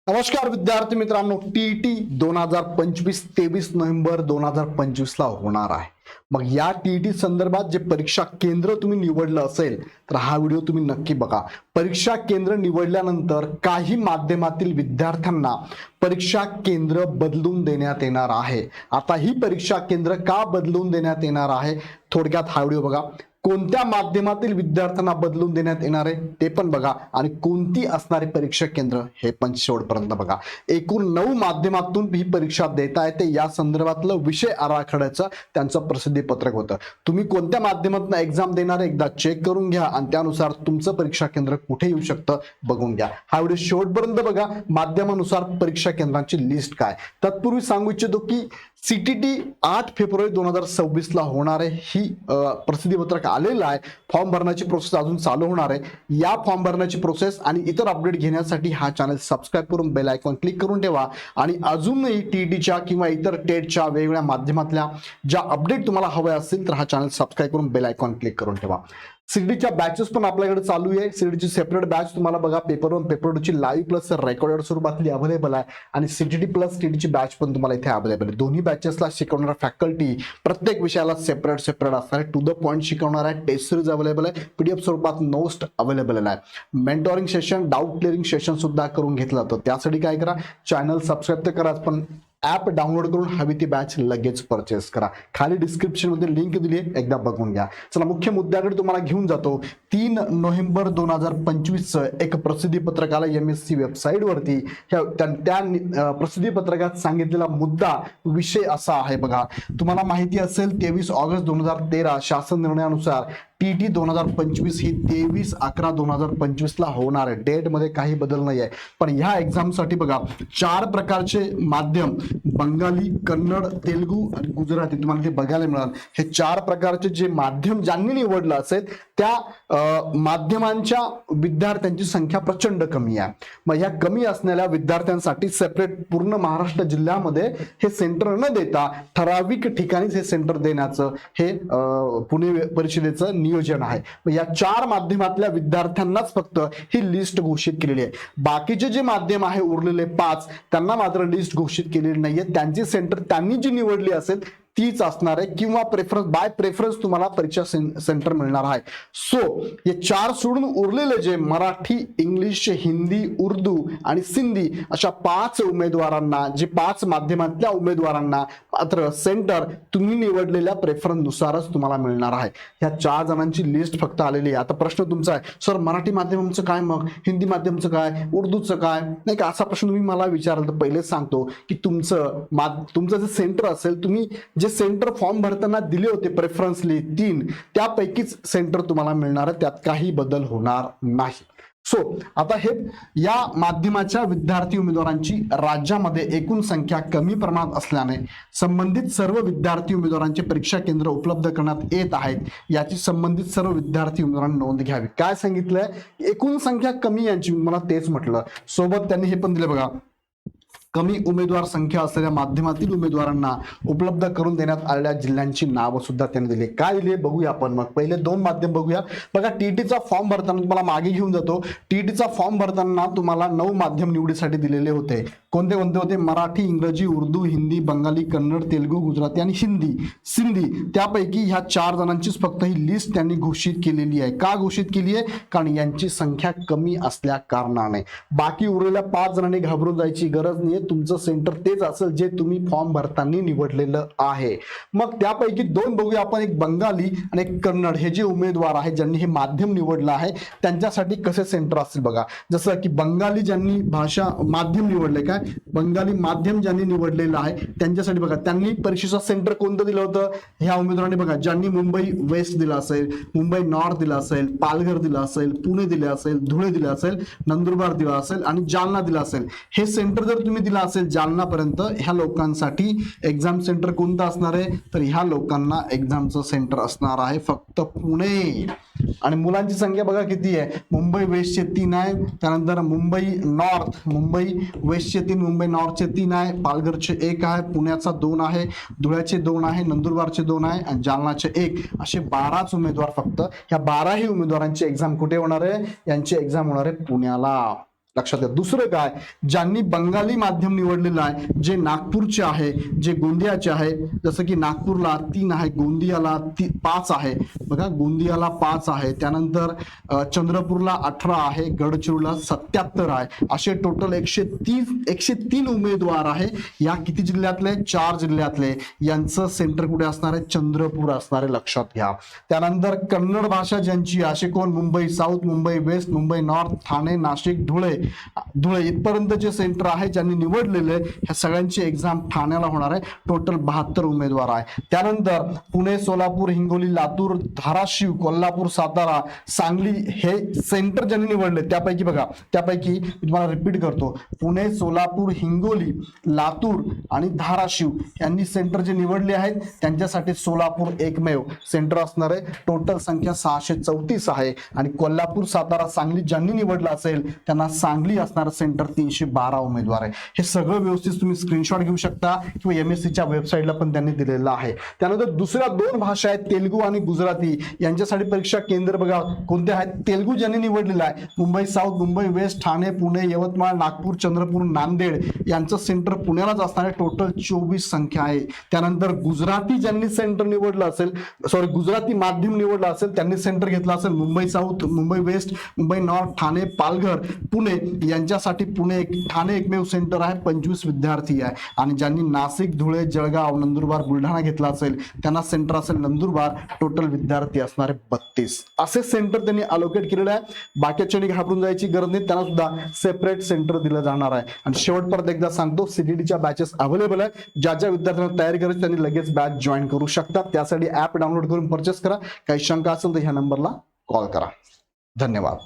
नमस्कार विद्यार्थी मित्रांनो, टीईटी 2025 23 नोव्हेंबर 2025 ला होणार आहे। मग या टीईटी संदर्भात जे परीक्षा केंद्र तुम्ही निवडलं असेल तर हा व्हिडिओ तुम्ही नक्की बघा। परीक्षा केंद्र निवडल्यानंतर काही माध्यमातील विद्यार्थ्यांना परीक्षा केंद्र बदलून देण्यात येणार आहे। आता ही परीक्षा केंद्र का बदलून देण्यात येणार आहे, थोडक्यात हा व्हिडिओ बघा। कोणत्या माध्यमातील विद्यार्थ्यांना बदलून देण्यात येणार आहे ते पण बघा आणि कोणती असणारी परीक्षा केंद्र हे पण शेवटपर्यंत बघा। एकूण 9 माध्यमातून ही परीक्षा देता येते या संदर्भातलं विषय आराखड्याचं त्यांचं प्रसिद्धी पत्रक होतं। तुम्ही कोणत्या माध्यमातून एक्झाम देणार एकदा चेक करून घ्या आणि त्यानुसार तुमचं परीक्षा केंद्र कुठे येऊ शकतं बघून घ्या। हा व्हिडिओ शेवटपर्यंत बघा। माध्यमानुसार परीक्षा केंद्रांची लिस्ट काय, तत्पूर्वी सांगू इच्छितो की सीटीटी 8 फेब्रुवारी 2026 ला होणार आहे। ही प्रसिद्धी पत्रक आलेलं आहे। फॉर्म भरण्याची प्रोसेस अजून चालू होणार आहे। या फॉर्म भरण्याची प्रोसेस आणि इतर अपडेट घेण्यासाठी हा चॅनल सबस्क्राइब करून बेल आयकॉन क्लिक करून ठेवा आणि अजूनही टीईटीच्या किंवा इतर टेटच्या वेगवेगळ्या माध्यमातल्या ज्या अपडेट तुम्हाला हवे असतील तर हा चॅनल सबस्क्राइब करून बेल आयकॉन क्लिक करून ठेवा। सीडीच्या बॅचेस पण आपल्याकडे चालू आहे। सीडीची सेपरेट बॅच तुम्हाला बघा पेपर 1 पेपर 2 ची लाईव्ह प्लस रेकॉर्डेड स्वरूपातली अवेलेबल आहे आणि सीटीटी प्लस टीटीची बॅच पण तुम्हाला इथे अवेलेबल आहे। दोन्ही बॅचेसला शिकवणारा फॅकल्टी प्रत्येक विषयाला सेपरेट असणार आहे। टू द पॉइंट शिकवणार आहे। टेस्ट सिरीज अवेलेबल आहे। पीडीएफ स्वरूपात नोट्स अवेलेबल आहे। Mentoring session, doubt clearing session सुद्धा करून घेतलं जातं। त्यासाठी काय करा, चॅनल सबस्क्राइब तर कराच पण ॲप डाउनलोड करून हवी ती बॅच लगेच परचेस करा। खाली डिस्क्रिप्शन मध्ये लिंक दिली आहे, एकदा बघून घ्या। चला मुख्य मुद्द्याकडे तुम्हाला घेऊन जातो। 3 नोव्हेंबर 2025 एक प्रसिद्धी पत्रक आलं एमएससी वेबसाईट वरती। त्या प्रसिद्धी पत्रकात सांगितलेला मुद्दा विषय असा आहे बघा। तुम्हाला माहिती असेल 23 ऑगस्ट 2013 शासन निर्णयानुसार टीटी 2025 ही 23/11/2025 ला होणार आहे। डेट मध्ये काही बदल नाही आहे। पण ह्या एक्झाम साठी बघा 4 प्रकारचे माध्यम, बंगाली, कन्नड, तेलुगू आणि गुजराती तुम्हाला ते बघायला मिळाल। हे 4 प्रकारचे जे माध्यम ज्यांनी निवडलं असेल त्या माध्यमांच्या विद्यार्थ्यांची संख्या प्रचंड कमी आहे। मग ह्या कमी असणाऱ्या विद्यार्थ्यांसाठी सेपरेट पूर्ण महाराष्ट्र जिल्ह्यामध्ये हे सेंटर न देता ठराविक ठिकाणीच हे सेंटर देण्याचं हे पुणे परिषदेचं नियोजन आहे। या 4 माध्यमातल्या विद्यार्थ्यांनाच फक्त ही लिस्ट घोषित केलेली आहे। बाकीचे जे माध्यम आहे उरलेले 5 त्यांना मात्र लिस्ट घोषित केलेली नाहीये। त्यांची सेंटर त्यांनी जी निवडली असेल तीच असणार आहे किंवा प्रेफरन्स बाय प्रेफरन्स तुम्हाला परीक्षा सेंटर मिळणार आहे। सो हे 4 सोडून उरलेले जे मराठी, इंग्लिश, हिंदी, उर्दू आणि सिंधी अशा 5 उमेदवारांना, जे 5 माध्यमातल्या उमेदवारांना मात्र सेंटर तुम्ही निवडलेल्या प्रेफरन्स नुसारच तुम्हाला मिळणार आहे। ह्या 4 जणांची लिस्ट फक्त आलेली आहे। आता प्रश्न तुमचा आहे, सर मराठी माध्यमाचं काय, मग हिंदी माध्यमाचं काय, उर्दूचं काय, नाही का, असा प्रश्न तुम्ही मला विचाराल तर पहिलेच सांगतो की तुमचं जे सेंटर असेल, तुम्ही जे सेंटर फॉर्म भरताना दिले होते प्रेफरन्सली 3 त्यापैकीच सेंटर तुम्हाला मिळणार आहे। त्यात काही बदल होणार नाही। सो आता हे या माध्यमाच्या विद्यार्थी उमेदवारांची राज्यामध्ये एकूण संख्या कमी प्रमाणात असल्याने संबंधित सर्व विद्यार्थी उमेदवारांचे परीक्षा केंद्र उपलब्ध करण्यात येत आहेत, याची संबंधित सर्व विद्यार्थी उमेदवारांनी नोंद घ्यावी। काय सांगितलंय, एकूण संख्या कमी यांची, मला तेच म्हटलं। सोबत त्यांनी हे पण दिले बघा, कमी उमेदवार संख्या असलेल्या माध्यमातील उमेदवारांना उपलब्ध करून देण्यात आलेल्या जिल्ह्यांची नावं सुद्धा त्यांनी दिली। काय दिले बघूया आपण। मग पहिले 2 माध्यम बघूया बघा। टीटीचा फॉर्म भरताना तुम्हाला मागे घेऊन जातो। टीटीचा फॉर्म भरताना तुम्हाला 9 माध्यम निवडीसाठी दिलेले होते। कोणते कोणते होते? मराठी, इंग्रजी, उर्दू, हिंदी, बंगाली, कन्नड, तेलुगू, गुजराती आणि सिंधी। त्यापैकी ह्या 4 जणांचीच फक्त ही लिस्ट त्यांनी घोषित केलेली आहे। का घोषित केली आहे? कारण यांची संख्या कमी असल्या कारणाने। बाकी उरलेल्या 5 जणांनी घाबरून जायची गरज नाहीये। तुमचं सेंटर तेच असेल जे तुम्ही फॉर्म भरताना निवडलेलं आहे। मग त्यापैकी 2 बघूया आपण, एक बंगाली आणि एक कन्नड। हे जे उमेदवार आहेत ज्यांनी हे माध्यम निवडलं आहे त्यांच्यासाठी कसे सेंटर असतील बघा। जसं की बंगाली ज्यांनी भाषा माध्यम निवडले, काय बंगाली माध्यम ज्यांनी निवडलेलं आहे त्यांच्यासाठी बघा, त्यांनी परीक्षेचं सेंटर कोणतं दिलं होतं ह्या उमेदवारांनी बघा। ज्यांनी मुंबई वेस्ट दिला असेल, मुंबई नॉर्थ दिला असेल, पालघर दिला असेल, पुणे दिले असेल, धुळे दिले असेल, नंदुरबार दिला असेल आणि जालना दिला असेल, हे सेंटर जर तुम्ही दिला असेल जालनापर्यंत, ह्या लोकांसाठी एक्झाम सेंटर कोणतं असणार आहे तर ह्या लोकांना एक्झामचं सेंटर असणार आहे फक्त पुणे। आणि मुलांची संख्या बघा किती आहे, मुंबई वेस्टचे 3 आहे, त्यानंतर मुंबई नॉर्थ, मुंबई वेस्टचे 3, मुंबई नॉर्थचे 3 आहे, पालघरचे 1 आहे, पुण्याचा 2 आहे, धुळ्याचे 2 आहे, नंदुरबारचे 2 आहे आणि जालनाचे 1, असे 12च उमेदवार फक्त। ह्या 12ही उमेदवारांची एक्झाम कुठे होणार आहे? यांची एक्झाम होणार आहे पुण्याला। लक्षात घ्या. दुसरं काय, ज्यांनी बंगाली माध्यम निवडलेलं आहे, जे नागपूरचे आहे, जे गोंदियाचे आहे, जसं की नागपूरला 3 आहे, गोंदियाला 5 आहे. बघा, गोंदियाला 5 आहे. त्यानंतर चंद्रपूरला 18 आहे, गडचिरोलीला 77 आहे. असे टोटल 103 उमेदवार आहे. या किती जिल्ह्यातले? 4 जिल्ह्यातले. यांचं सेंटर कुठे असणार आहे? चंद्रपूर असणार आहे, लक्षात घ्या. त्यानंतर कन्नड भाषा ज्यांची, असे कोण? Mumbai south, Mumbai west, Mumbai north, Thane, Nashik, Dhule इथपर्यंतचे सेंटर आहे ज्यांनी निवडलेले. ह्या सगळ्यांची एक्झाम ठाण्याला होणार आहे. टोटल 72 उमेदवार आहे. त्यानंतर पुणे, सोलापूर, हिंगोली, लातूर, धाराशिव, कोल्हापूर, सातारा, सांगली हे सेंटर ज्यांनी निवडले त्यापैकी बघा, त्यापैकी मी तुम्हाला रिपीट करतो, पुणे, सोलापूर, हिंगोली, लातूर आणि धाराशिव यांनी सेंटर जे निवडले आहेत त्यांच्यासाठी सोलापूर एकमेव सेंटर असणार आहे. टोटल संख्या 634 आहे. आणि कोल्हापूर, सातारा, सांगली ज्यांनी निवडलं असेल त्यांना सांगली असणार सेंटर 312 उमेदवार आहे. हे सगळं व्यवस्थित तुम्ही स्क्रीनशॉट घेऊ शकता किंवा MSCच्या वेबसाईटला पण त्यांनी दिलेलं आहे. त्यानंतर दुसऱ्या 2 भाषा आहेत, तेलुगू आणि गुजराती. यांच्यासाठी परीक्षा केंद्र बघा कोणते आहेत. तेलुगू ज्यांनी निवडलेलं आहे, मुंबई साऊथ, मुंबई वेस्ट, ठाणे, पुणे, यवतमाळ, नागपूर, चंद्रपूर, नांदेड यांचं सेंटर पुण्यालाच असणार आहे. टोटल 24 संख्या आहे. त्यानंतर गुजराती ज्यांनी सेंटर निवडलं असेल, गुजराती माध्यम निवडलं असेल, त्यांनी सेंटर घेतलं असेल Mumbai south, Mumbai west, Mumbai north, Thane, Palghar, Pune यांच्यासाठी ठाणे एकमेव सेंटर आहे. 25 विद्यार्थी आहे. आणि ज्यांनी नाशिक, धुळे, जळगाव, नंदुरबार, बुलढाणा घेतला असेल त्यांना सेंटर असेल नंदुरबार. टोटल विद्यार्थी असणारे 32 असे सेंटर त्यांनी अलोकेट केलेले आहे. बाकीच्यांनी घाबरून जायची गरज नाही, त्यांना सुद्धा सेपरेट सेंटर दिलं जाणार आहे. आणि शेवट परत एकदा सांगतो, CDTच्या बॅचेस अवेलेबल आहे. ज्या ज्या विद्यार्थ्यांना तयारी करायची त्यांनी लगेच बॅच जॉईन करू शकतात. त्यासाठी ऍप डाउनलोड करून परचेस करा. काही शंका असेल तर ह्या नंबरला कॉल करा. धन्यवाद.